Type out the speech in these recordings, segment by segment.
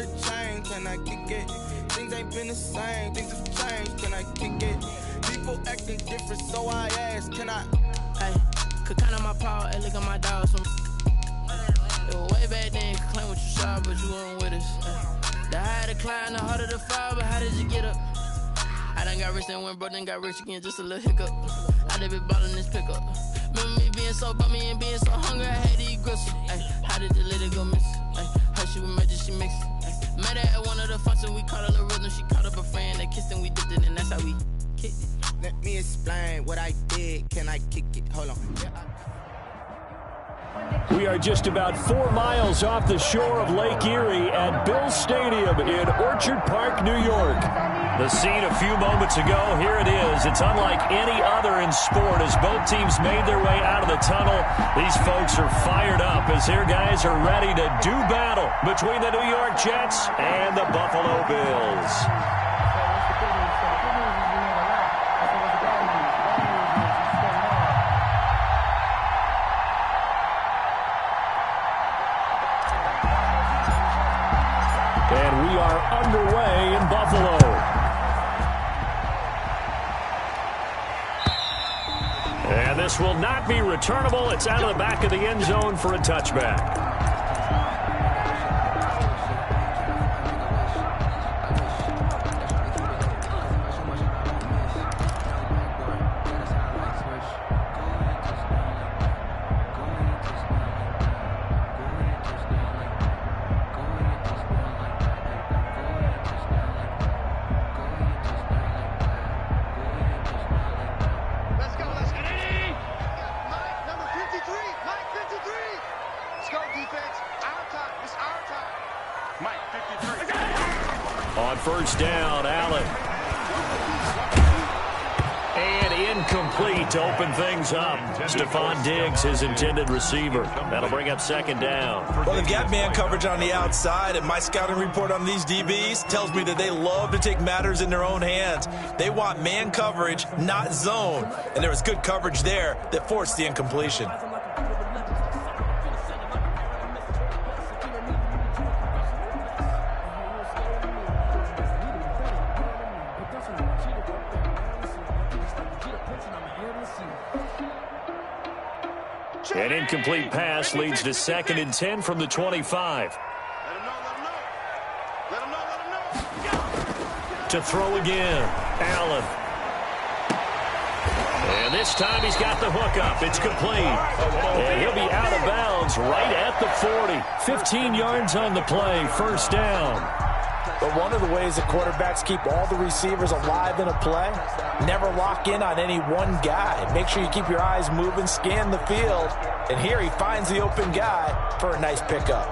the chain, can I kick it? Things ain't been the same, things have changed, can I kick it? People acting different, so I ask, can I? Hey, could count on my power, hey, look at my dogs from. It was way back then, could claim what you saw, but you weren't with us. The higher the climb, the harder the fall, but how did you get up? I done got rich and went broke, then got rich again, just a little hiccup. I done been ballin' this pickup. Remember me being so bummy and being so hungry, I had to eat gristle. Ay, how did the lady go miss? Ay, her she was magic, she mixed. Met her at one of the functions, we caught her the rhythm. She caught up a friend, they kissed and we dipped it, and that's how we kicked it. Let me explain what I did, can I kick it? Hold on. We are just about 4 miles off the shore of Lake Erie at Bills Stadium in Orchard Park, New York. The scene a few moments ago, here it is. It's unlike any other in sport as both teams made their way out of the tunnel. These folks are fired up as their guys are ready to do battle between the New York Jets and the Buffalo Bills. And we are underway in Buffalo. And this will not be returnable. It's out of the back of the end zone for a touchback. On first down, Allen. And incomplete to open things up. Stephon Diggs, his intended receiver. That'll bring up second down. Well, they've got man coverage on the outside, and my scouting report on these DBs tells me that they love to take matters in their own hands. They want man coverage, not zone. And there was good coverage there that forced the incompletion. An incomplete pass leads to second and 10 from the 25. To throw again, Allen. And this time he's got the hook up. It's complete. And he'll be out of bounds right at the 40. 15 yards on the play, first down. But one of the ways that quarterbacks keep all the receivers alive in a play, never lock in on any one guy. Make sure you keep your eyes moving, scan the field. And here he finds the open guy for a nice pickup.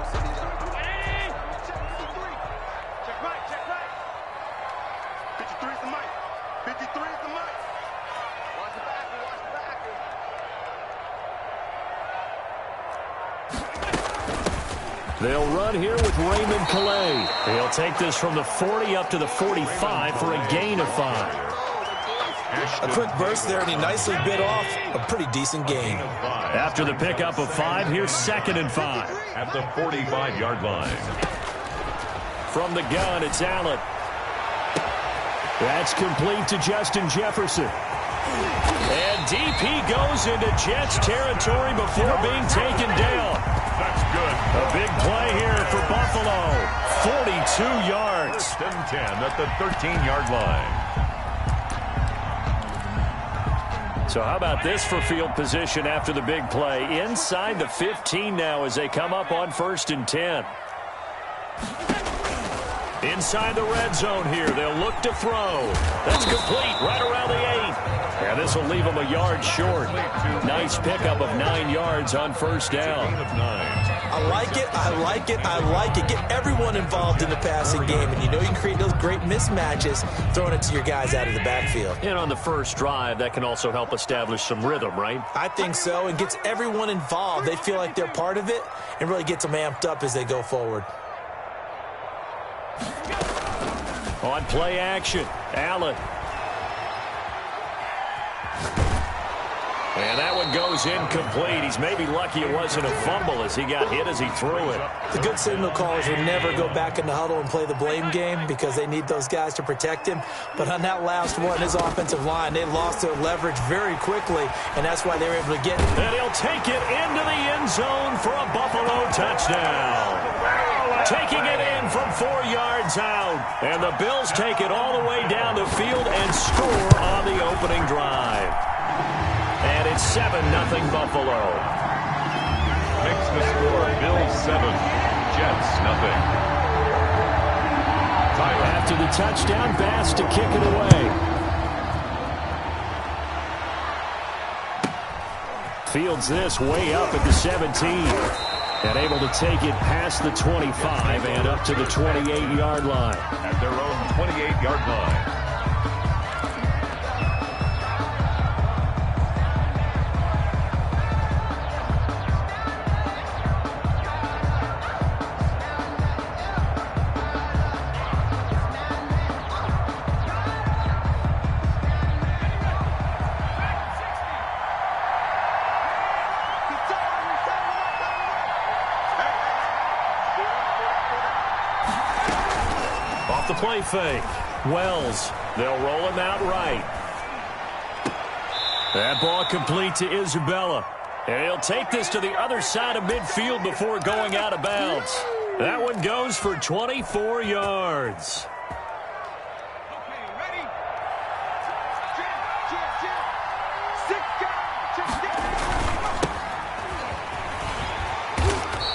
They'll run here with Raymond Calais. He'll take this from the 40 up to the 45 for a gain of 5. A quick burst there, and he nicely bit off a pretty decent gain. After the pickup of 5, here's second and 5. At the 45-yard line. From the gun, it's Allen. That's complete to Justin Jefferson. And deep he goes into Jets territory before being taken down. That's good. A big play here for Buffalo. 42 yards. First and 10 at the 13-yard line. So how about this for field position after the big play? Inside the 15 now as they come up on first and 10. Inside the red zone here. They'll look to throw. That's complete right around the 8. And this will leave them a yard short. Nice pickup of 9 yards on first down. I like it, I like it, I like it. Get everyone involved in the passing game, and you know you can create those great mismatches throwing it to your guys out of the backfield. And on the first drive, that can also help establish some rhythm, right? I think so, and gets everyone involved. They feel like they're part of it and really gets them amped up as they go forward. On play action, Allen. And that one goes incomplete. He's maybe lucky it wasn't a fumble as he got hit as he threw it. The good signal callers would never go back in the huddle and play the blame game because they need those guys to protect him. But on that last one, his offensive line, they lost their leverage very quickly, and that's why they were able to get it. And he'll take it into the end zone for a Buffalo touchdown. Taking it in from 4 yards out. And the Bills take it all the way down the field and score on the opening drive. And it's 7-0 Buffalo. Makes the score Bills 7, Jets nothing. After the touchdown, Bass to kick it away. Fields this way up at the 17. And able to take it past the 25 and up to the 28-yard line. At their own 28-yard line. The play fake. Wells. They'll roll him out right. That ball complete to Isabella. And he'll take this to the other side of midfield before going out of bounds. That one goes for 24 yards.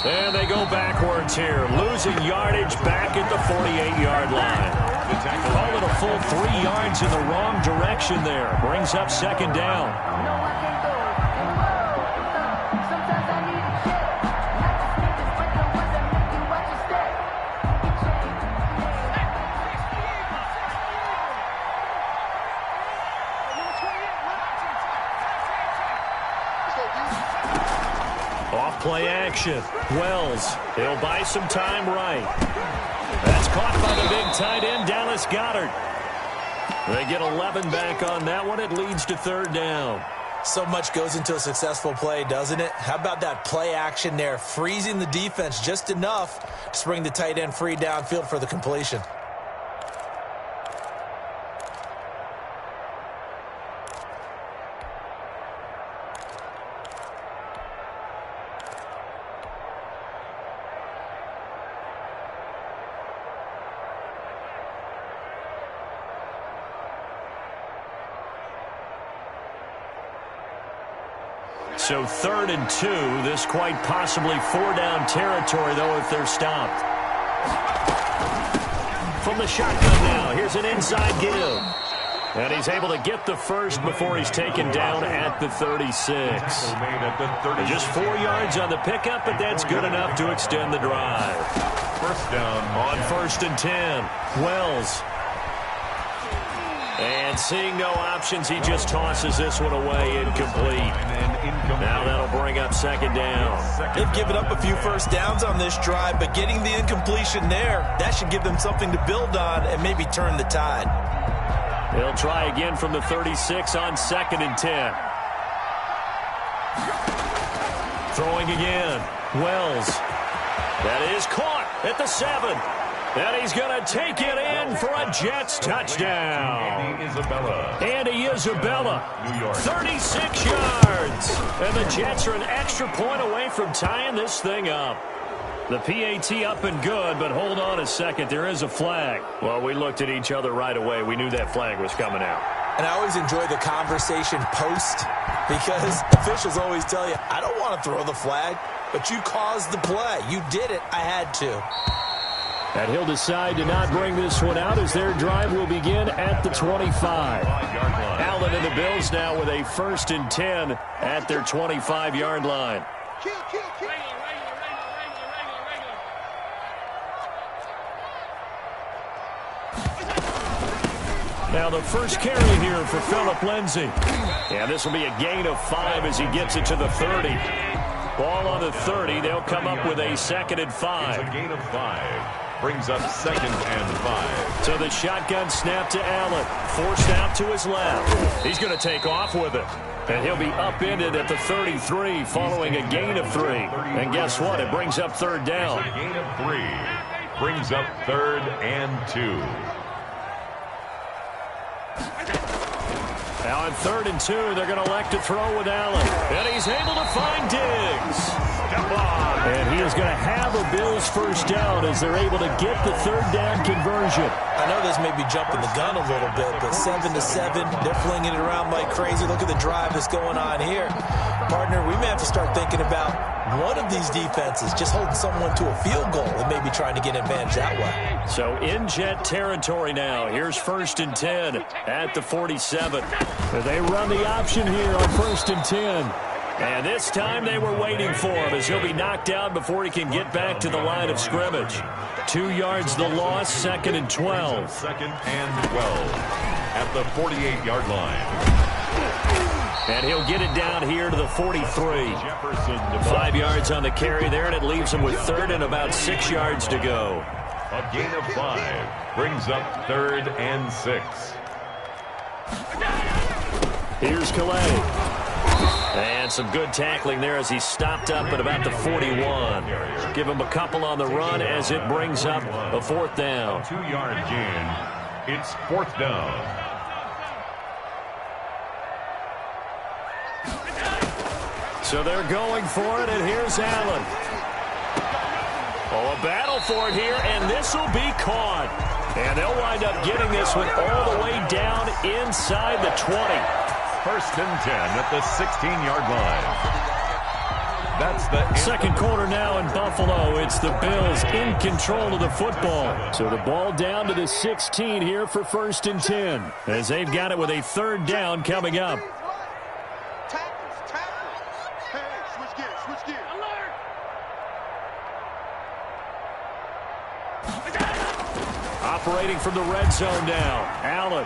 And they go backwards here, losing yardage back at the 48-yard line. Call it a full 3 yards in the wrong direction there. Brings up second down. Off-play action. Wells. He'll buy some time right. That's caught by the big tight end, Dallas Goedert. They get 11 back on that one. It leads to third down. So much goes into a successful play, doesn't it? How about that play action there, freezing the defense just enough to bring the tight end free downfield for the completion. So 3rd and 2. This quite possibly 4-down territory, though, if they're stopped. From the shotgun now, here's an inside give. And he's able to get the first before he's taken down at the 36. Just 4 yards on the pickup, but that's good enough to extend the drive. First down. On 1st and 10, Wells. And seeing no options, he just tosses this one away, incomplete. Now that'll bring up second down. They've given up a few first downs on this drive, but getting the incompletion there, that should give them something to build on and maybe turn the tide. They'll try again from the 36 on 2nd and 10. Throwing again. Wells. That is caught at the 7. And he's going to take it in for a Jets touchdown. Andy Isabella, New York. 36 yards. And the Jets are an extra point away from tying this thing up. The PAT up and good, but hold on a second. There is a flag. Well, we looked at each other right away. We knew that flag was coming out. And I always enjoy the conversation post because officials always tell you, I don't want to throw the flag, but you caused the play. You did it. I had to. And he'll decide to not bring this one out as their drive will begin at the 25. Allen and the Bills now with a 1st and 10 at their 25-yard line. Now the first carry here for Phillip Lindsay. And this will be a gain of 5 as he gets it to the 30. Ball on the 30. They'll come up with a 2nd and 5. It's a gain of 5. Brings up 2nd and 5. So the shotgun snap to Allen. Forced out to his left. He's going to take off with it. And he'll be upended at the 33 following a gain of 3. And guess what? It brings up 3rd down. A gain of 3. Brings up 3rd and 2. Now on 3rd and 2, they're going to elect to throw with Allen. And he's able to find Diggs. Come on. And he is going to have a Bills first down as they're able to get the 3rd down conversion. I know this may be jumping the gun a little bit, but 7-7, they're flinging it around like crazy. Look at the drive that's going on here. Partner, we may have to start thinking about one of these defenses just holding someone to a field goal and maybe trying to get an advantage that way. So in Jet territory now. Here's 1st and 10 at the 47. They run the option here on 1st and 10. And this time they were waiting for him as he'll be knocked out before he can get back to the line of scrimmage. 2 yards the loss, 2nd and 12. 2nd and 12 at the 48-yard line. And he'll get it down here to the 43. 5 yards on the carry there, and it leaves him with 3rd and about 6 yards to go. A gain of 5 brings up 3rd and 6. Here's Calais. And some good tackling there as he stopped up at about the 41. Give him a couple on the run as it brings up a 4th down. 2-yard gain. It's 4th down. So they're going for it, and here's Allen. Oh, a battle for it here, and this will be caught. And they'll wind up getting this one all the way down inside the 20. 1st and 10 at the 16-yard line. That's the second quarter now in Buffalo. It's the Bills in control of the football. So the ball down to the 16 here for 1st and 10 as they've got it with a 3rd down coming up. Operating from the red zone now. Allen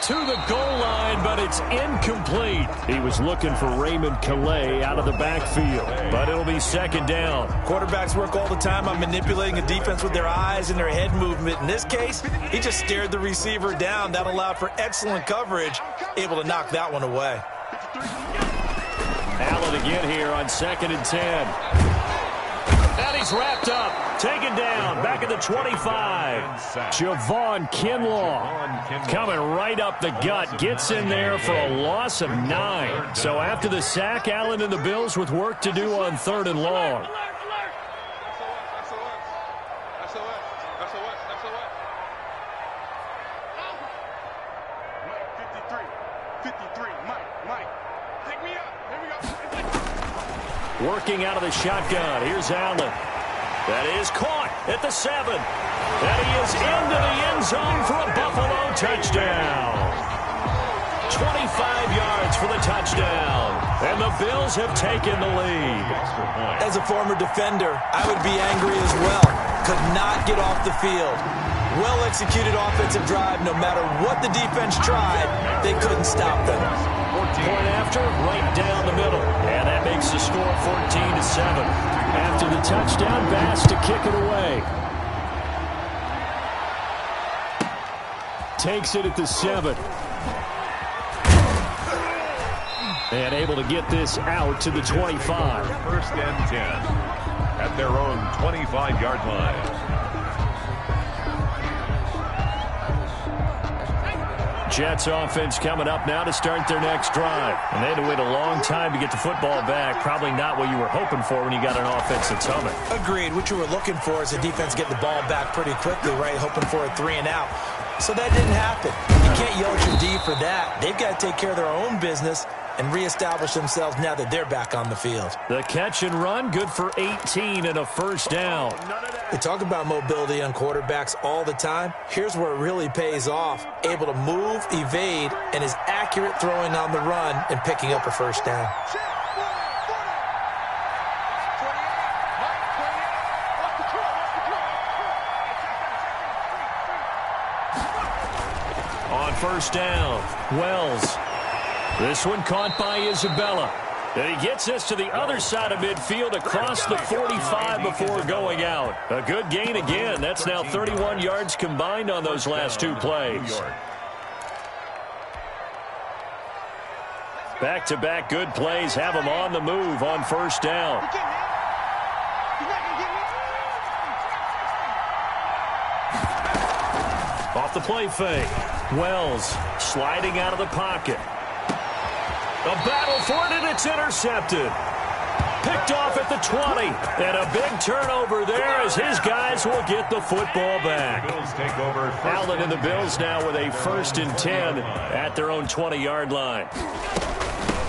to the goal line, but it's incomplete. He was looking for Raymond Calais out of the backfield, but it'll be 2nd down. Quarterbacks work all the time on manipulating a defense with their eyes and their head movement. In this case, he just stared the receiver down. That allowed for excellent coverage, able to knock that one away. Allen again here on 2nd and 10. And he's wrapped up, taken down, back at the 25. Javon Kinlaw coming right up the gut, gets in there for a loss of 9. So after the sack, Allen and the Bills with work to do on 3rd and long. Working out of the shotgun. Here's Allen. That is caught at the 7. And he is into the end zone for a Buffalo touchdown. 25 yards for the touchdown. And the Bills have taken the lead. As a former defender, I would be angry as well. Could not get off the field. Well-executed offensive drive. No matter what the defense tried, they couldn't stop them. Point after, right down the middle. And that makes the score 14-7. After the touchdown, Bass to kick it away. Takes it at the 7. And able to get this out to the 25. 1st and 10 at their own 25-yard line. Jets offense coming up now to start their next drive. And they had to wait a long time to get the football back. Probably not what you were hoping for when you got an offense that's humming. Agreed. What you were looking for is the defense getting the ball back pretty quickly, right? Hoping for a 3 and out. So that didn't happen. You can't yell at your D for that. They've got to take care of their own business and reestablish themselves now that they're back on the field. The catch and run, good for 18 and a 1st down. We talk about mobility on quarterbacks all the time. Here's where it really pays off. Able to move, evade, and is accurate throwing on the run and picking up a 1st down. On 1st down, Wells. This one caught by Isabella. And he gets this to the other side of midfield across the 45 before going out. A good gain again. That's now 31 yards combined on those last two plays. Back-to-back good plays have him on the move on first down. Off the play fake. Wells sliding out of the pocket. A battle for it, and it's intercepted. Picked off at the 20. And a big turnover there as his guys will get the football back. Allen and the Bills now with a 1st and 10 at their own 20-yard line.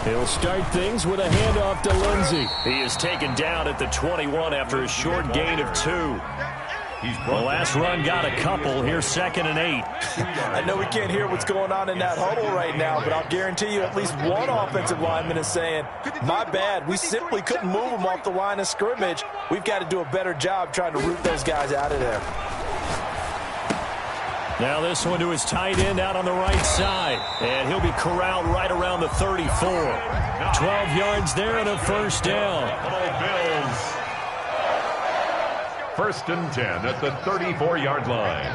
He'll start things with a handoff to Lindsey. He is taken down at the 21 after a short gain of 2. The last run got a couple. Here's 2nd and 8. I know we can't hear what's going on in that huddle right now, but I'll guarantee you at least one offensive lineman is saying, my bad, we simply couldn't move them off the line of scrimmage. We've got to do a better job trying to root those guys out of there. Now this one to his tight end out on the right side. And he'll be corralled right around the 34. 12 yards there and a first down. Bills. 1st and 10 at the 34-yard line.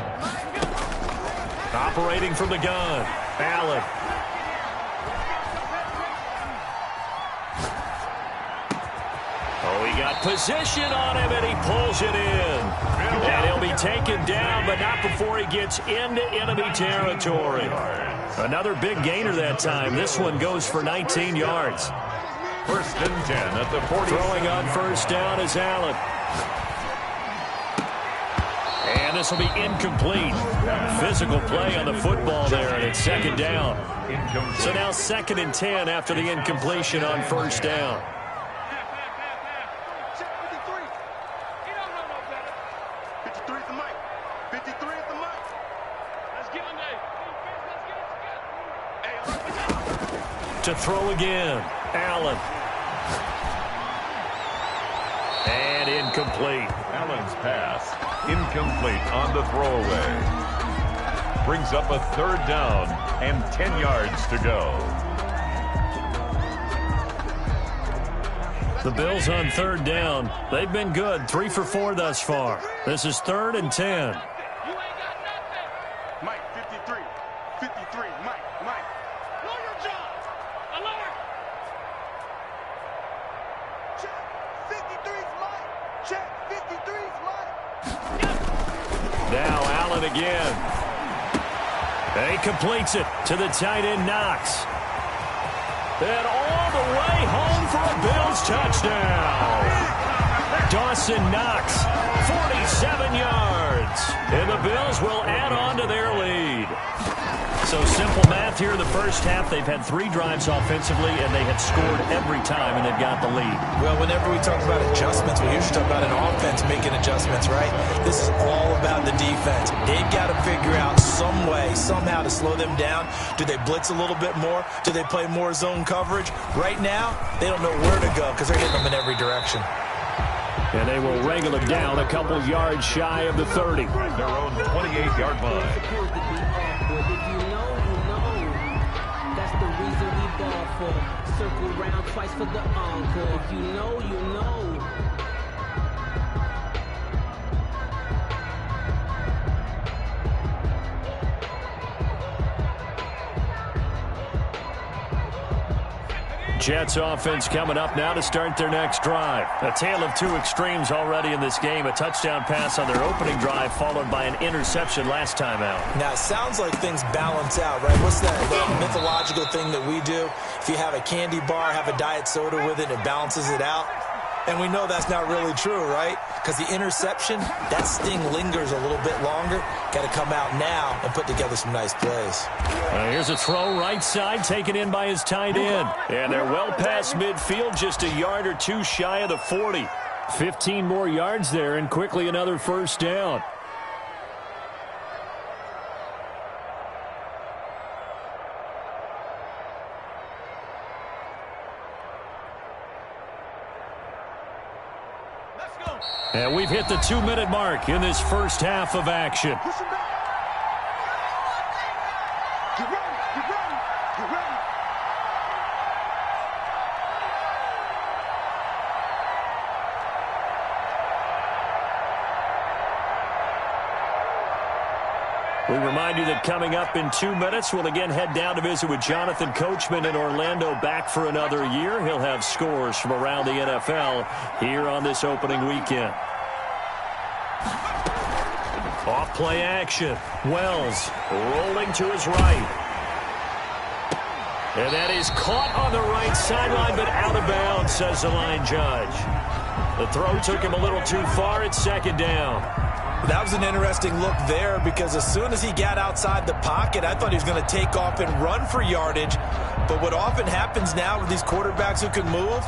Operating from the gun. Allen. Oh, he got position on him, and he pulls it in. And he'll be taken down, but not before he gets into enemy territory. Another big gainer that time. This one goes for 19 yards. 1st and 10 at the 40. Throwing on first down is Allen. And this will be incomplete. Physical play on the football there, and it's 2nd down. So now 2nd and 10 after the incompletion on first down. To throw again, Allen. And incomplete. Allen's pass, incomplete on the throwaway. Brings up a 3rd down and 10 yards to go. The Bills on 3rd down. They've been good, 3 for 4 thus far. This is 3rd and 10. Mike, 53. 53. Mike. Know your job. Alert. Check. 53's Mike. Check. 53's Mike. Now Allen again. And he completes it to the tight end Knox. And all the way home for a Bills touchdown. Dawson Knox, 47 yards. And the Bills will add on to their lead. So simple math here in the first half. They've had 3 drives offensively, and they have scored every time, and they've got the lead. Well, whenever we talk about adjustments, we usually talk about an offense making adjustments, right? This is all about the defense. They've got to figure out some way, somehow to slow them down. Do they blitz a little bit more? Do they play more zone coverage? Right now, they don't know where to go because they're hitting them in every direction. And they will wrangle it down a couple yards shy of the 30. Their own 28-yard line. Circle round twice for the encore. If you know, you know. Jets offense coming up now to start their next drive. A tale of 2 extremes already in this game. A touchdown pass on their opening drive followed by an interception last time out. Now, it sounds like things balance out, right? What's that mythological thing that we do? If you have a candy bar, have a diet soda with it, it balances it out. And we know that's not really true, right? Because the interception, that sting lingers a little bit longer. Got to come out now and put together some nice plays. Here's a throw right side taken in by his tight end. And they're well past midfield, just a yard or 2 shy of the 40. 15 more yards there and quickly another first down. And we've hit the 2-minute mark in this first half of action. We remind you that coming up in 2 minutes, we'll again head down to visit with Jonathan Coachman in Orlando, back for another year. He'll have scores from around the NFL here on this opening weekend. Off play action. Wells rolling to his right. And that is caught on the right sideline, but out of bounds, says the line judge. The throw took him a little too far. It's second down. That was an interesting look there because as soon as he got outside the pocket, I thought he was going to take off and run for yardage. But what often happens now with these quarterbacks who can move,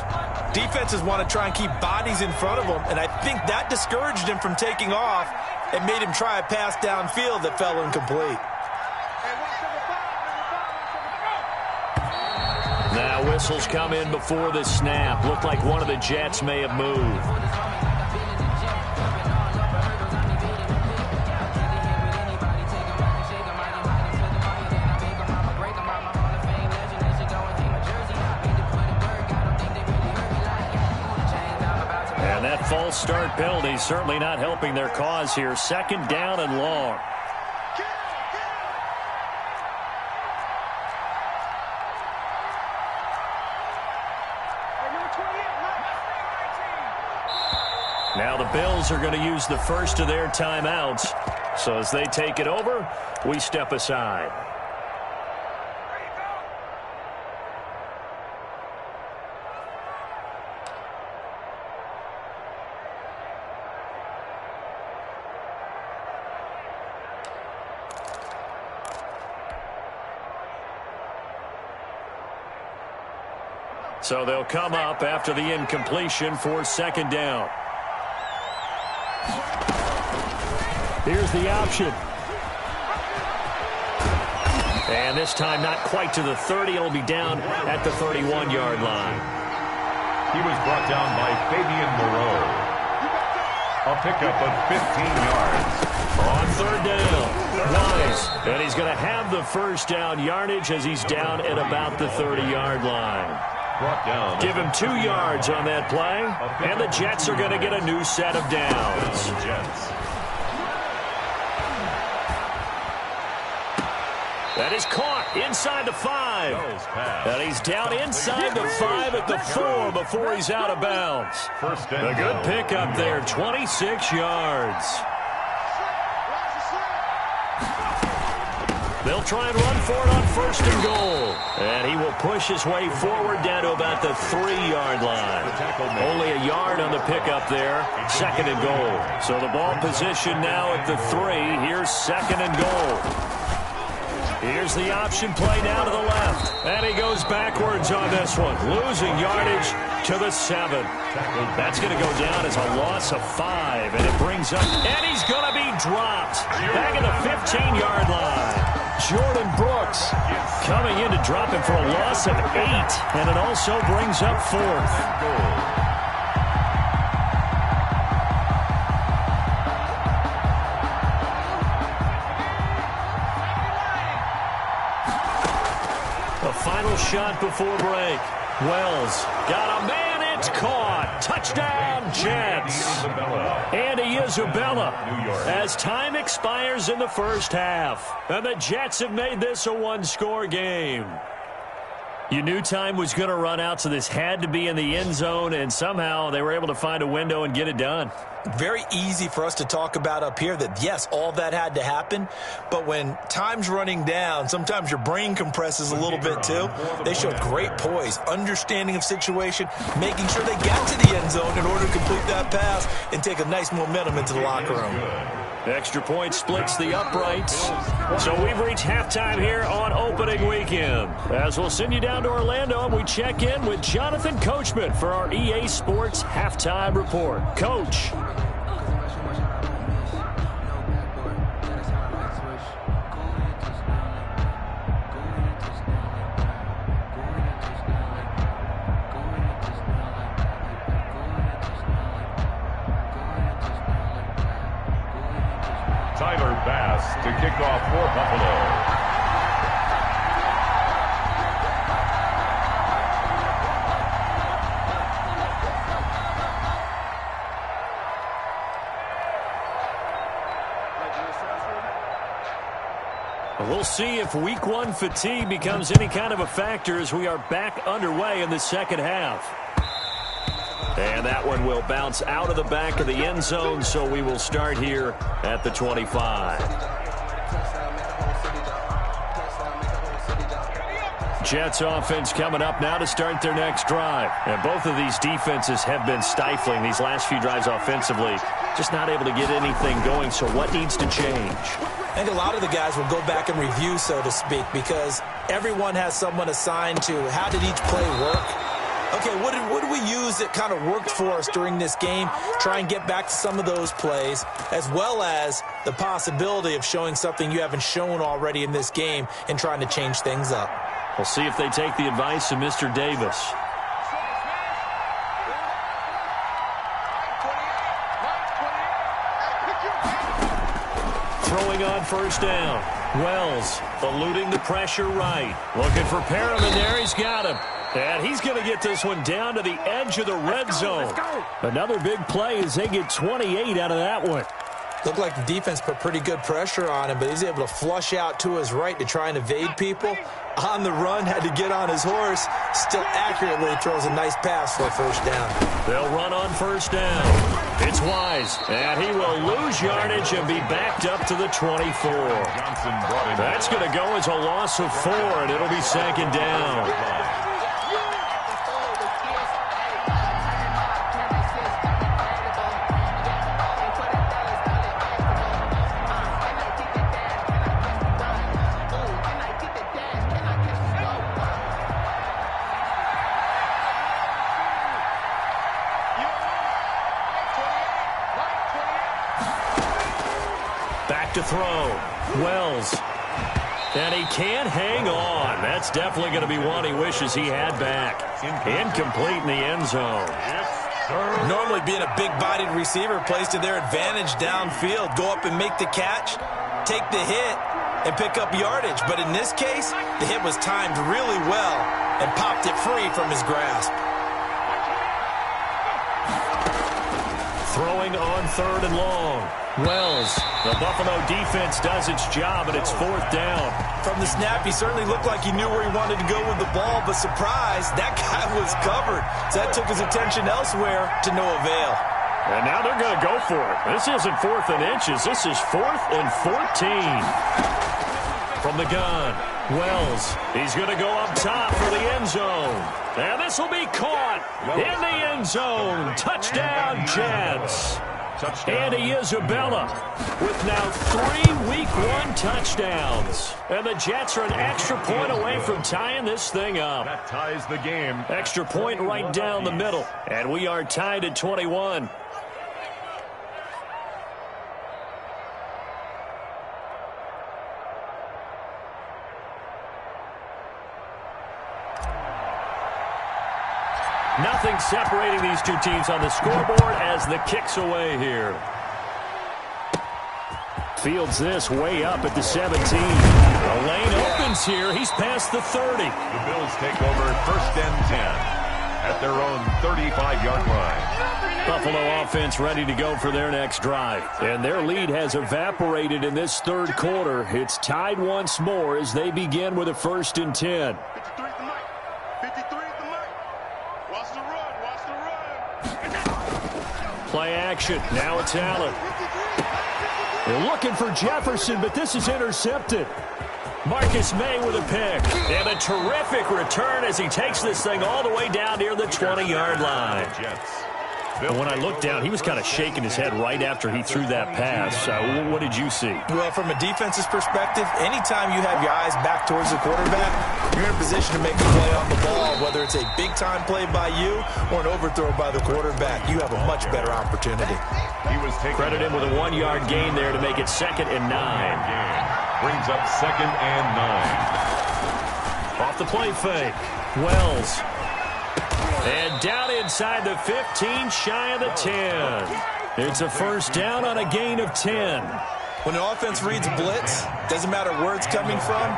defenses want to try and keep bodies in front of them, and I think that discouraged him from taking off and made him try a pass downfield that fell incomplete. Now whistles come in before the snap. Looked like one of the Jets may have moved. And that false start penalty certainly not helping their cause here. Second down and long. Now the Bills are going to use the first of their timeouts. So as they take it over, we step aside. So they'll come up after the incompletion for second down. Here's the option. And this time not quite to the 30. It'll be down at the 31-yard line. He was brought down by Fabian Moreau. A pickup of 15 yards. On third down. Wise. And he's going to have the first down yardage as he's down at about the 30-yard line. Give him 2 yards on that play, and the Jets are going to get a new set of downs. That is caught inside the 5. And he's down inside the 5 at the 4 before he's out of bounds. A good pickup there, 26 yards. They'll try and run for it on first and goal. And he will push his way forward down to about the 3-yard line. Only a yard on the pickup there. Second and goal. So the ball position now at the 3. Here's second and goal. Here's the option play now to the left. And he goes backwards on this one. Losing yardage to the 7. That's going to go down as a loss of 5. And it brings up, and he's going to be dropped. Back at the 15-yard line. Jordan Brooks coming in to drop him for a loss of 8. And it also brings up 4th. Final shot before break. Wells got a man. It's caught. Touchdown, Jets. Andy Isabella as time expires in the first half. And the Jets have made this a one-score game. You knew time was going to run out, so this had to be in the end zone, and somehow they were able to find a window and get it done. Very easy for us to talk about up here that, yes, all that had to happen, but when time's running down, sometimes your brain compresses a little bit too. They showed great poise, understanding of situation, making sure they got to the end zone in order to complete that pass and take a nice momentum into the locker room. Extra point splits the uprights. So we've reached halftime here on opening weekend. As we'll send you down to Orlando, and we check in with Jonathan Coachman for our EA Sports Halftime Report. Coach. To kick off for Buffalo. We'll see if week one fatigue becomes any kind of a factor as we are back underway in the second half. And that one will bounce out of the back of the end zone, so we will start here at the 25. Jets offense coming up now to start their next drive. And both of these defenses have been stifling these last few drives offensively. Just not able to get anything going, so what needs to change? I think a lot of the guys will go back and review, so to speak, because everyone has someone assigned to how did each play work. Okay, what did we use that kind of worked for us during this game? Try and get back to some of those plays, as well as the possibility of showing something you haven't shown already in this game and trying to change things up. We'll see if they take the advice of Mr. Davis. Throwing on first down. Wells eluding the pressure right. Looking for Perriman there. He's got him. And he's going to get this one down to the edge of the red zone. Another big play as they get 28 out of that one. Looked like the defense put pretty good pressure on him, but he's able to flush out to his right to try and evade people. On the run, had to get on his horse. Still accurately throws a nice pass for a first down. They'll run on first down. It's Wise, and he will lose yardage and be backed up to the 24. That's going to go as a loss of 4, and it'll be second down. To throw. Wells. And he can't hang on. That's definitely going to be one he wishes he had back. Incomplete in the end zone. Normally being a big-bodied receiver plays to their advantage downfield. Go up and make the catch, take the hit, and pick up yardage. But in this case, the hit was timed really well and popped it free from his grasp. Throwing on third and long. Wells. The Buffalo defense does its job, and it's fourth down. From the snap, he certainly looked like he knew where he wanted to go with the ball, but surprise, that guy was covered. So that took his attention elsewhere to no avail. And now they're going to go for it. This isn't 4th and inches. This is 4th and 14. From the gun, Wells. He's going to go up top for the end zone. And this will be caught in the end zone. Touchdown, Jets. Andy Isabella with now 3 Week 1 touchdowns. And the Jets are an extra point away from tying this thing up. That ties the game. Extra point right down the middle. And we are tied at 21. Nothing separating these two teams on the scoreboard as the kick's away here. Fields this way up at the 17. The lane opens here. He's past the 30. The Bills take over 1st and 10 at their own 35-yard line. Buffalo offense ready to go for their next drive. And their lead has evaporated in this third quarter. It's tied once more as they begin with a 1st and 10. Play action. Now it's Allen. They're looking for Jefferson, but this is intercepted. Marcus May with a pick. And a terrific return as he takes this thing all the way down near the 20-yard line. And when I looked down, he was kind of shaking his head right after he threw that pass. What did you see? Well, from a defense's perspective, anytime you have your eyes back towards the quarterback, you're in a position to make a play on the ball, whether it's a big-time play by you or an overthrow by the quarterback. You have a much better opportunity. Credit him with a 1-yard gain there to make it 2nd and 9. Brings up 2nd and 9. Off the play fake. Wells. And down inside the 15, shy of the 10. It's a first down on a gain of 10. When an offense reads blitz, doesn't matter where it's coming from,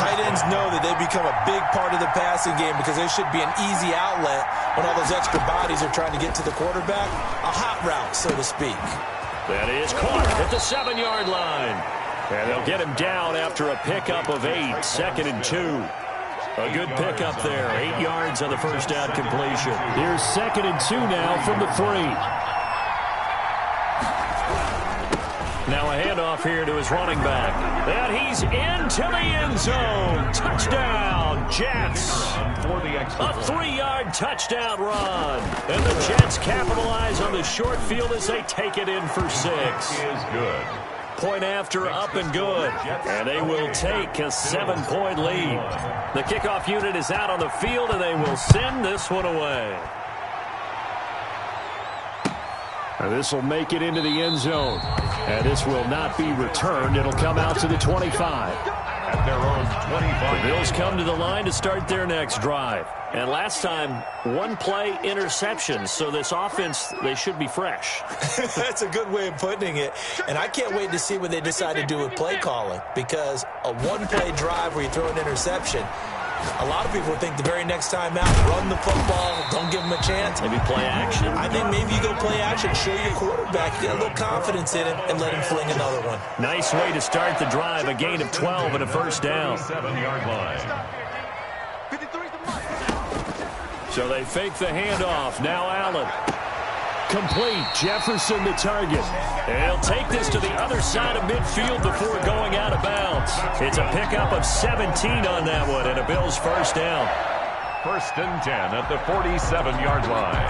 tight ends know that they become a big part of the passing game because they should be an easy outlet when all those extra bodies are trying to get to the quarterback. A hot route, so to speak. That is caught at the 7-yard line. And they'll get him down after a pickup of 8, 2nd and 2. A good pickup there, 8 yards on the first down completion. Here's 2nd and 2 now from the 3. Now a handoff here to his running back. And he's into the end zone. Touchdown, Jets. A 3-yard touchdown run. And the Jets capitalize on the short field as they take it in for 6. Is good. Point after, up and good. And they will take a 7-point lead. The kickoff unit is out on the field, and they will send this one away. This will make it into the end zone. And this will not be returned. It'll come out to the 25. At their own 25. The Bills come to the line to start their next drive. And last time, 1-play interception. So this offense, they should be fresh. That's a good way of putting it. And I can't wait to see what they decide to do with play calling. Because a 1-play drive where you throw an interception, a lot of people think the very next time out, run the football, don't give them a chance. Maybe play action. I think maybe you go play action, show your quarterback, get a little confidence in him, and let him fling another one. Nice way to start the drive, a gain of 12 and a first down. 7-yard line. So they fake the handoff. Now Allen. Complete. Jefferson the target. And he'll take this to the other side of midfield before going out of bounds. It's a pickup of 17 on that one and a Bills first down. 1st and 10 at the 47-yard line.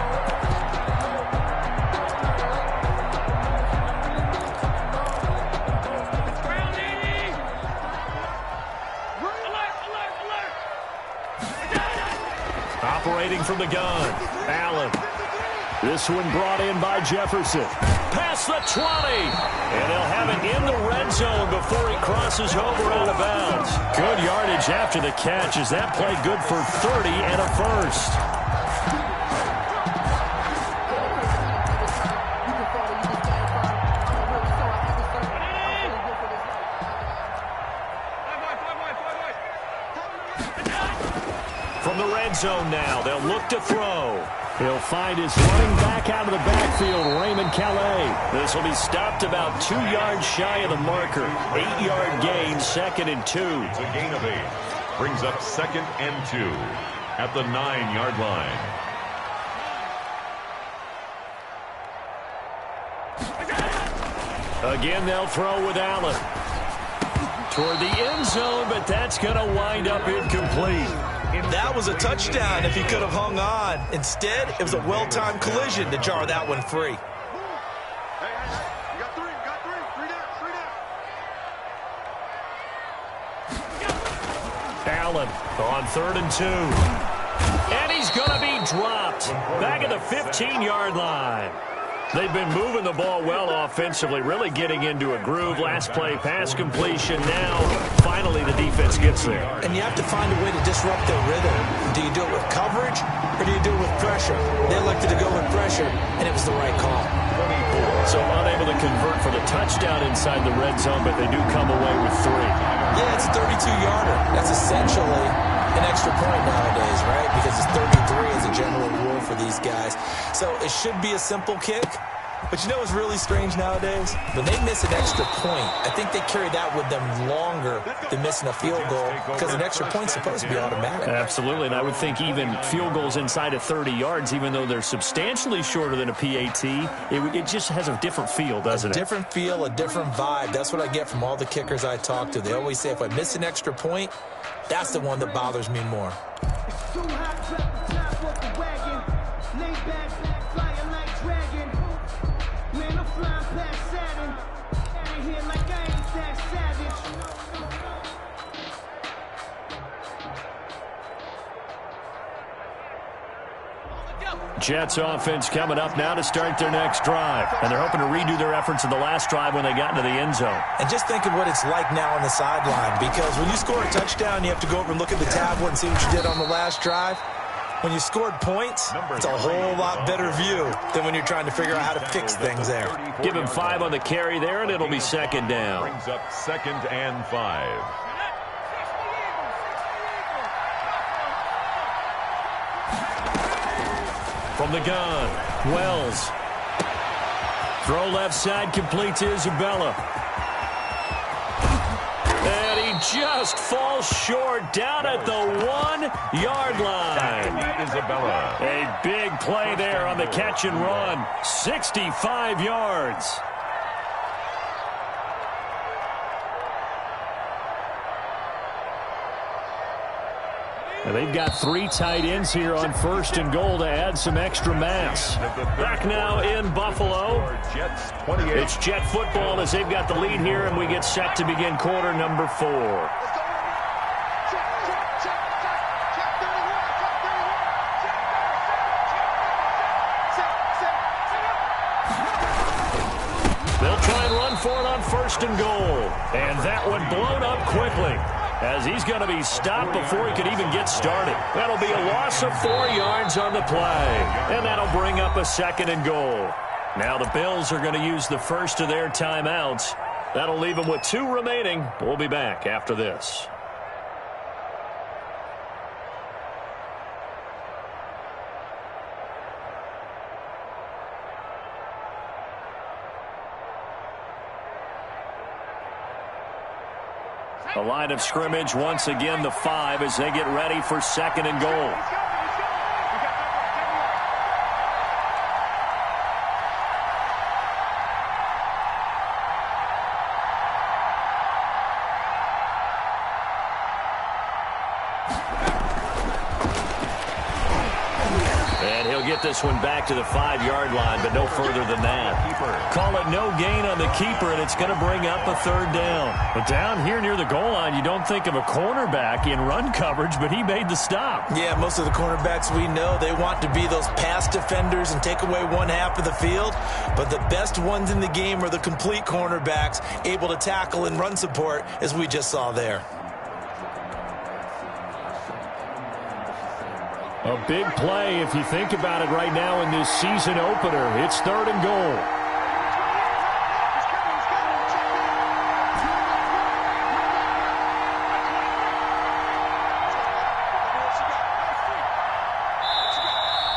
Operating from the gun. Allen. This one brought in by Jefferson. Past the 20. And they'll have it in the red zone before he crosses over out of bounds. Good yardage after the catch. Is that play good for 30 and a first? From the red zone now, they'll look to throw. He'll find his running back out of the backfield, Raymond Calais. This will be stopped about 2 yards shy of the marker. 8-yard gain, 2nd and 2. It's a gain of 8. Brings up 2nd and 2 at the 9-yard line. Again, they'll throw with Allen. Toward the end zone, but that's going to wind up incomplete. That was a touchdown if he could have hung on. Instead, it was a well-timed collision to jar that one free. Allen on 3rd and 2. And he's going to be dropped back at the 15-yard line. They've been moving the ball well offensively, really getting into a groove. Last play, pass completion. Now, finally, the defense gets there. And you have to find a way to disrupt their rhythm. Do you do it with coverage, or do you do it with pressure? They elected to go with pressure, and it was the right call. So unable to convert for the touchdown inside the red zone, but they do come away with 3. Yeah, it's a 32-yarder. That's essentially an extra point nowadays, right? Because it's 33 as a general rule for these guys. So it should be a simple kick. But you know what's really strange nowadays? When they miss an extra point, I think they carry that with them longer than missing a field goal because an extra point's supposed to be automatic. Absolutely, and I would think even field goals inside of 30 yards, even though they're substantially shorter than a PAT, it just has a different feel, doesn't it? A different feel, a different vibe. That's what I get from all the kickers I talk to. They always say if I miss an extra point, that's the one that bothers me more. It's too hot, drop the top off the wagon. Lay back, flying like dragon. Man, I'm flying past Saturn. Out of here like I ain't that savage. Jets offense coming up now to start their next drive. And they're hoping to redo their efforts in the last drive when they got into the end zone. And just think of what it's like now on the sideline, because when you score a touchdown, you have to go over and look at the tablet and see what you did on the last drive. When you scored points, it's a whole lot better view than when you're trying to figure out how to fix things there. Give him 5 on the carry there, and it'll be 2nd down. Brings up 2nd and 5. From the gun, Wells. Throw left side, complete to Isabella. just falls short down at the 1-yard line. Isabella. A big play there on the catch and run. 65 yards. And they've got 3 tight ends here on 1st and goal to add some extra mass. Back now in Buffalo. It's Jet football as they've got the lead here, and we get set to begin quarter number 4. They'll try and run for it on 1st and goal. And that one blown up quickly, as he's going to be stopped before he can even get started. That'll be a loss of 4 yards on the play, and that'll bring up a 2nd and goal. Now the Bills are going to use the first of their timeouts. That'll leave them with 2 remaining. We'll be back after this. The line of scrimmage, once again, the 5 as they get ready for 2nd and goal. And he'll get this one back to the 5-yard line, but no further than that. Call it no gain on the keeper, and it's going to bring up a 3rd down. But down here near the goal line, you don't think of a cornerback in run coverage, but he made the stop. Yeah, most of the cornerbacks we know, they want to be those pass defenders and take away one half of the field. But the best ones in the game are the complete cornerbacks, able to tackle and run support, as we just saw there. A big play if you think about it right now in this season opener. It's 3rd and goal.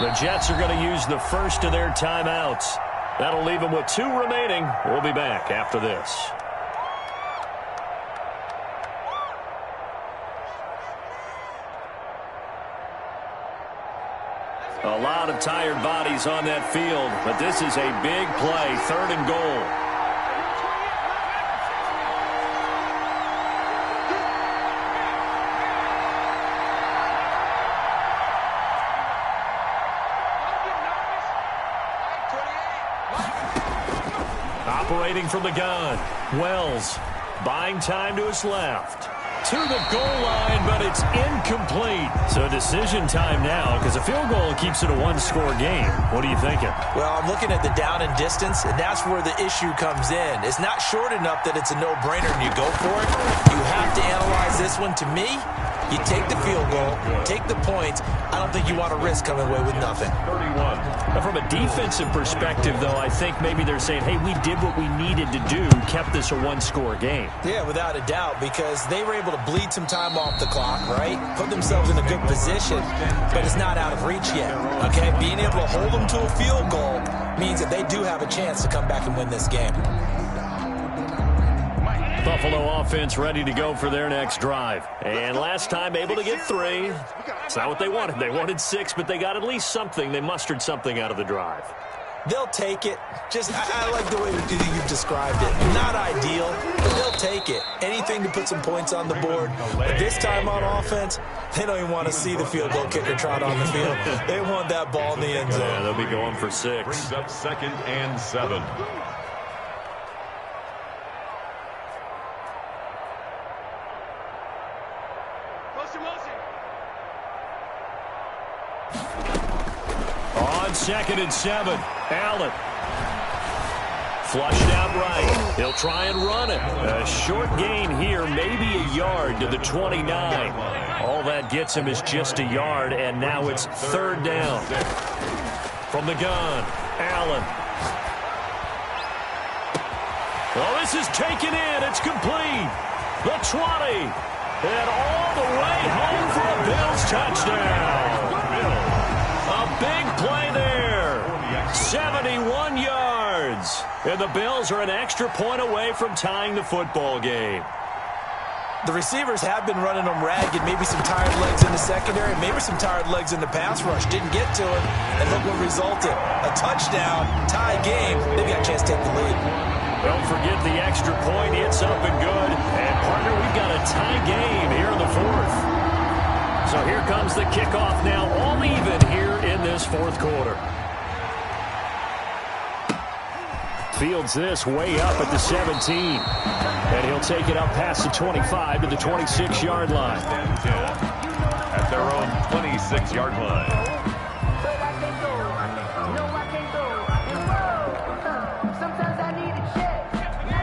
The Jets are going to use the first of their timeouts. That'll leave them with 2 remaining. We'll be back after this. A lot of tired bodies on that field, but this is a big play, 3rd and goal. Operating from the gun, Wells buying time to his left. To the goal line, but it's incomplete. So decision time now, because a field goal keeps it a 1-score game. What are you thinking? Well, I'm looking at the down and distance, and that's where the issue comes in. It's not short enough that it's a no-brainer and you go for it. You have to analyze this one. To me, you take the field goal, take the points. I don't think you want to risk coming away with nothing. 31. From a defensive perspective, though, I think maybe they're saying, hey, we did what we needed to do, kept this a 1-score game. Yeah, without a doubt, because they were able to bleed some time off the clock, right? Put themselves in a good position, but it's not out of reach yet, okay? Being able to hold them to a field goal means that they do have a chance to come back and win this game. Buffalo offense ready to go for their next drive. And last time able to get 3. It's not what they wanted. They wanted 6, but they got at least something. They mustered something out of the drive. They'll take it. I like the way you've described it. Not ideal, but they'll take it. Anything to put some points on the board. But this time on offense, they don't even want to see the field goal kicker trot on the field. They want that ball in the end zone. Yeah, they'll be going for 6. Brings up 2nd and 7. On 2nd and 7, Allen. Flushed out right. He'll try and run it. A short gain here, maybe a yard to the 29. All that gets him is just a yard, and now it's 3rd down. From the gun, Allen. Well, this is taken in. It's complete. The 20. And all the way home for a Bills touchdown. A big play there. 71 yards. And the Bills are an extra point away from tying the football game. The receivers have been running them ragged. Maybe some tired legs in the secondary, maybe some tired legs in the pass rush. Didn't get to him, and look what resulted. A touchdown, tie game. They've got a chance to take the lead. Don't forget the extra point. It's up and good. And, partner, we've got a tie game here in the fourth. So here comes the kickoff now, all even here in this fourth quarter. Fields this way up at the 17. And he'll take it up past the 25 to the 26-yard line. 10-10 at their own 26-yard line.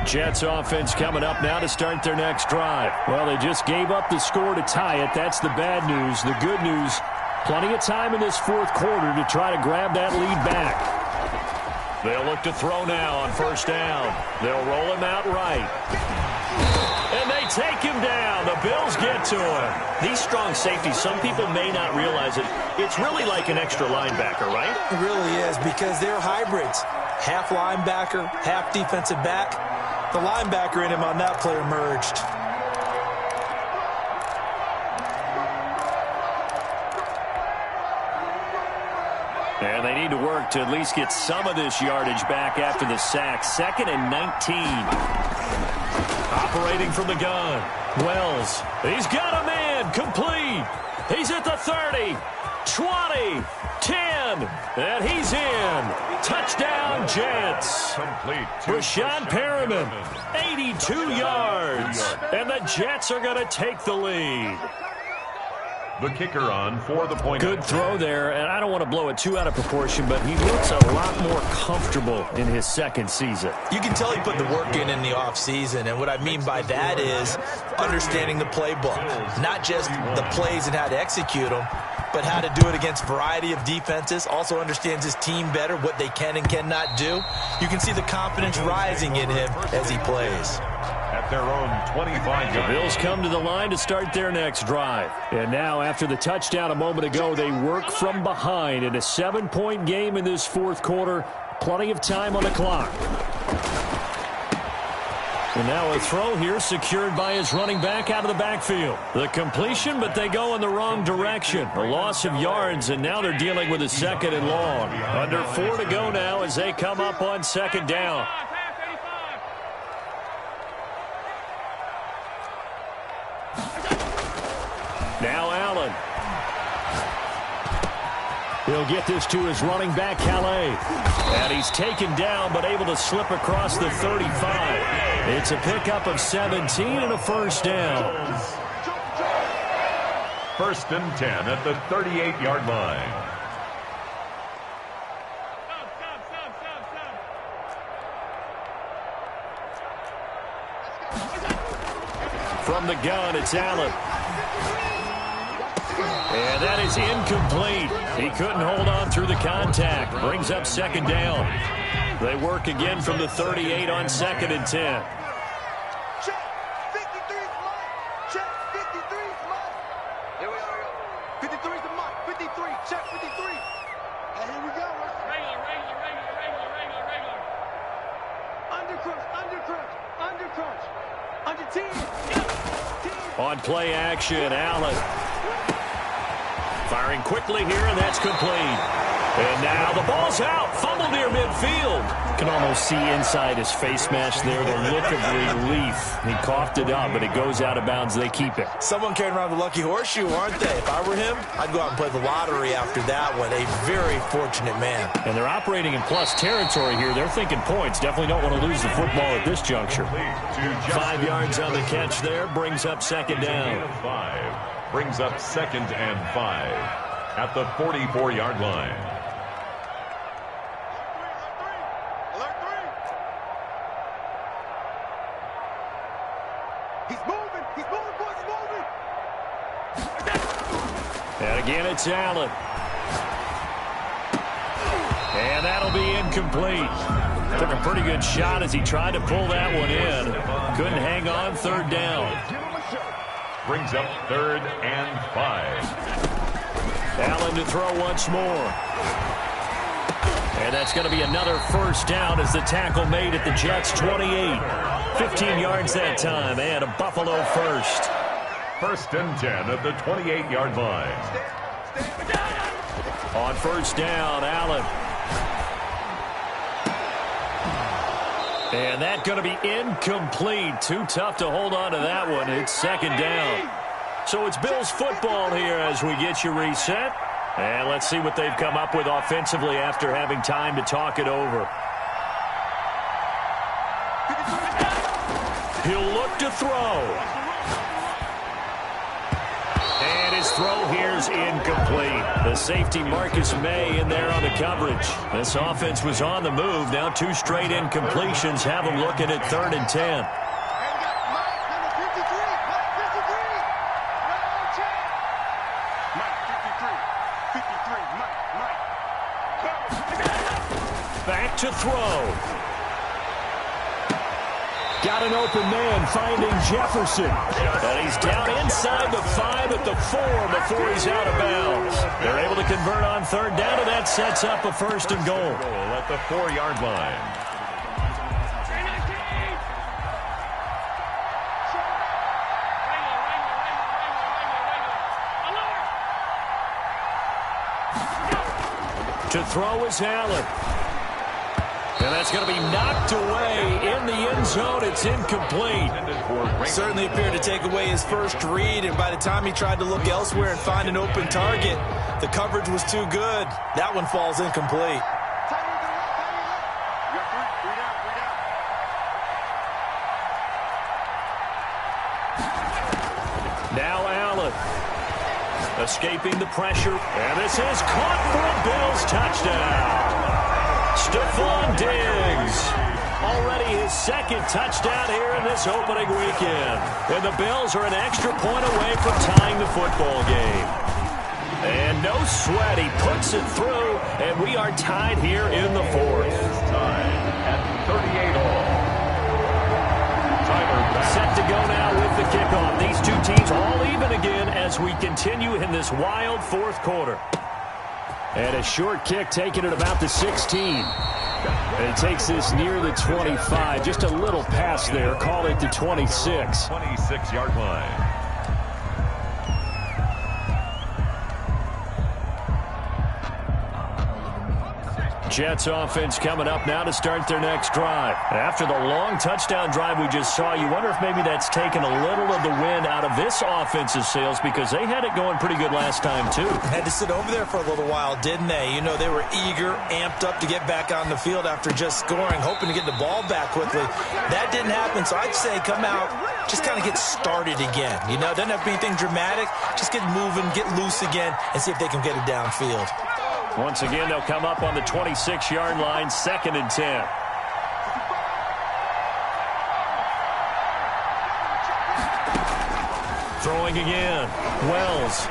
Jets offense coming up now to start their next drive. Well, they just gave up the score to tie it. That's the bad news. The good news, plenty of time in this fourth quarter to try to grab that lead back. They'll look to throw now on first down. They'll roll him out right. And they take him down. The Bills get to him. These strong safeties, some people may not realize it. It's really like an extra linebacker, right? It really is, because they're hybrids. Half linebacker, half defensive back. The linebacker in him on that play emerged. And they need to work to at least get some of this yardage back after the sack. 2nd and 19. Operating from the gun. Wells. He's got a man. Complete. He's at the 30. 20. 10. And he's in. Touchdown, Jets. Complete. Rashad Perriman, 82 yards. And the Jets are going to take the lead. The kicker on for the point. Good throw there, and I don't want to blow it too out of proportion, but he looks a lot more comfortable in his second season. You can tell he put the work in the offseason, and what I mean by that is understanding the playbook. Not just the plays and how to execute them, but how to do it against a variety of defenses. Also understands his team better, what they can and cannot do. You can see the confidence rising in him as he plays. At their own 25. The Bills come to the line to start their next drive. And now, after the touchdown a moment ago, they work from behind in a 7-point game in this fourth quarter. Plenty of time on the clock. And now a throw here secured by his running back out of the backfield. The completion, but they go in the wrong direction. A loss of yards, and now they're dealing with a 2nd and long. Under 4 to go now as they come up on 2nd down. Now Allen. He'll get this to his running back, Calais. And he's taken down, but able to slip across the 35. It's a pickup of 17 and a first down. 1st and 10 at the 38-yard line. From the gun, it's Allen. And that is incomplete. He couldn't hold on through the contact. Brings up 2nd down. They work again from the 38 on 2nd and 10. Check, 53 is mine. Check, 53 is mine. Here we go. 53 is the mark. 53. Check, 53. And here we go. Regular. Undercrunch. Under 10. On play action, Allen. Firing quickly here, and that's complete. And now the ball's out. Fumble near midfield. Can almost see inside his face mask there the look of relief. He coughed it up, but it goes out of bounds. They keep it. Someone carrying around the lucky horseshoe, aren't they? If I were him, I'd go out and play the lottery after that one. A very fortunate man. And they're operating in plus territory here. They're thinking points. Definitely don't want to lose the football at this juncture. 5 yards on the catch there. Brings up 2nd down. 5 brings up 2nd and 5 at the 44-yard line. And again, it's Allen. And that'll be incomplete. Took a pretty good shot as he tried to pull that one in. Couldn't hang on. 3rd down. Brings up 3rd and 5. Allen to throw once more. And that's going to be another first down as the tackle made at the Jets' 28. 15 yards that time, and a Buffalo first. 1st and 10 at the 28-yard line. On first down, Allen. And that's going to be incomplete. Too tough to hold on to that one. It's 2nd down. So it's Bills football here as we get you reset. And let's see what they've come up with offensively after having time to talk it over. He'll look to throw. And his throw here's incomplete. The safety Marcus May in there on the coverage. This offense was on the move. Now 2 straight incompletions have them looking at 3rd and 10. Back to throw. Got an open man finding Jefferson. And he's down inside the 5 at the 4 before he's out of bounds. They're able to convert on 3rd down, and that sets up a 1st and goal. At the 4-yard line. To throw is Allen. And that's going to be knocked away in the end zone. It's incomplete. Certainly appeared to take away his first read, and by the time he tried to look elsewhere and find an open target, the coverage was too good. That one falls incomplete. Now Allen. Escaping the pressure. And this is caught for a Bills touchdown. Stephon Diggs. Already his 2nd touchdown here in this opening weekend. And the Bills are an extra point away from tying the football game. And no sweat. He puts it through, and we are tied here in the 4th. Tied at 38 all. Set to go now with the kickoff. These 2 teams all even again as we continue in this wild 4th quarter. And a short kick taken at about the 16. And it takes this near the 25. Just a little pass there. Call it the 26. 26-yard line. Jets offense coming up now to start their next drive. After the long touchdown drive we just saw, you wonder if maybe that's taken a little of the wind out of this offensive sails because they had it going pretty good last time too. Had to sit over there for a little while, didn't they? You know, they were eager, amped up to get back on the field after just scoring, hoping to get the ball back quickly. That didn't happen, so I'd say come out, just kind of get started again. You know, doesn't have to be anything dramatic. Just get moving, get loose again, and see if they can get it downfield. Once again, they'll come up on the 26-yard line, 2nd and 10. Throwing again. Wells.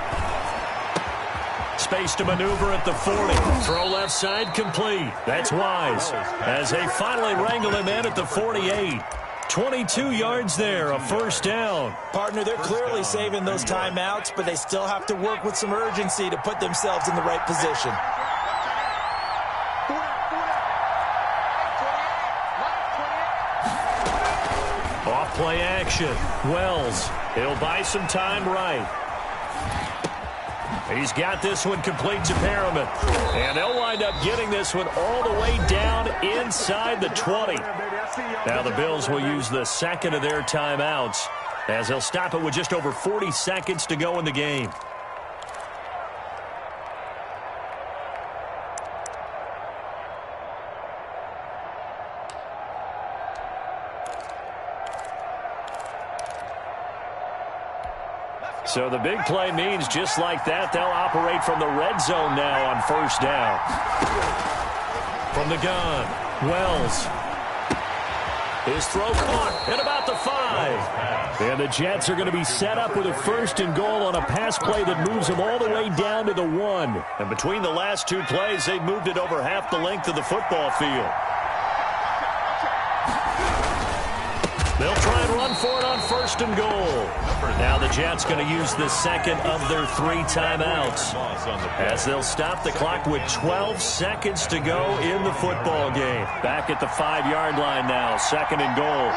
Space to maneuver at the 40. Throw left side complete. That's Wise as they finally wrangle him in at the 48. 22 yards there, a 1st down. Partner, they're clearly saving those timeouts, but they still have to work with some urgency to put themselves in the right position. Off play action. Wells. He'll buy some time right. He's got this one complete to Perriman. And they'll wind up getting this one all the way down inside the 20. Now the Bills will use the 2nd of their timeouts as they'll stop it with just over 40 seconds to go in the game. So the big play means just like that, they'll operate from the red zone now on 1st down. From the gun, Wells. His throw caught at about the 5. And the Jets are going to be set up with a 1st and goal on a pass play that moves them all the way down to the 1. And between the last 2 plays, they've moved it over half the length of the football field. They'll try and run for it on 1st and goal. Now the Jets going to use the 2nd of their 3 timeouts as they'll stop the clock with 12 seconds to go in the football game. Back at the 5-yard line now, 2nd and goal.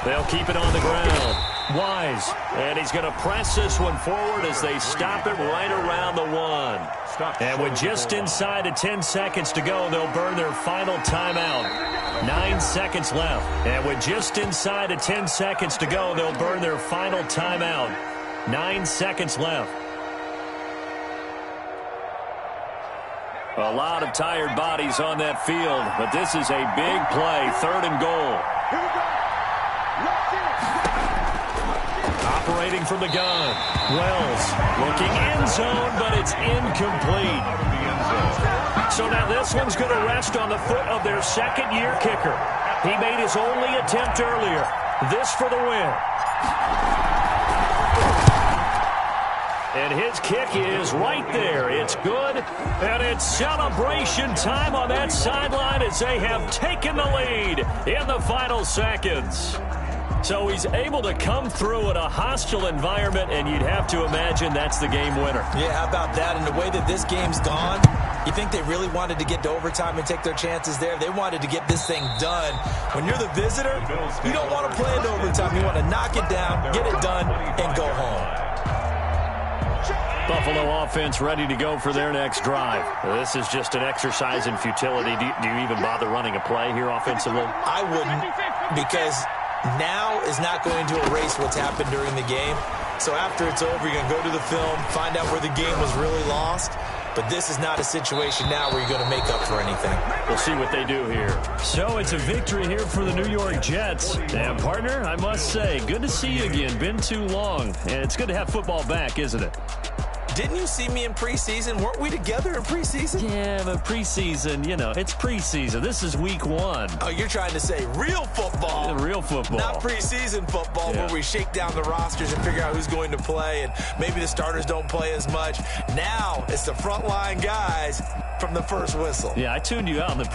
They'll keep it on the ground. Wise. And he's going to press this one forward as they stop it right around the 1. And with just inside of 10 seconds to go, they'll burn their final timeout. 9 seconds left. And with just inside of 10 seconds to go, they'll burn their final timeout. 9 seconds left. A lot of tired bodies on that field, but this is a big play, 3rd and goal. Operating from the gun. Wells looking end zone, but it's incomplete. So now this one's going to rest on the foot of their second-year kicker. He made his only attempt earlier. This for the win. And his kick is right there. It's good. And it's celebration time on that sideline as they have taken the lead in the final seconds. So he's able to come through in a hostile environment, and you'd have to imagine that's the game winner. Yeah, how about that? And the way that this game's gone, you think they really wanted to get to overtime and take their chances there? They wanted to get this thing done. When you're the visitor, you don't want to play into overtime. You want to knock it down, get it done, and go home. Buffalo offense ready to go for their next drive. This is just an exercise in futility. Do you even bother running a play here offensively? I wouldn't, because now is not going to erase what's happened during the game. So after it's over, you're going to go to the film, find out where the game was really lost. But this is not a situation now where you're going to make up for anything. We'll see what they do here. So it's a victory here for the New York Jets. And, partner, I must say, good to see you again. Been too long. And it's good to have football back, isn't it? Didn't you see me in preseason? Weren't we together in preseason? Yeah, but preseason, you know, it's preseason. This is week 1. Oh, you're trying to say real football. Real football. Not preseason football, where we shake down the rosters and figure out who's going to play, and maybe the starters don't play as much. Now it's the frontline guys from the first whistle. Yeah, I tuned you out in the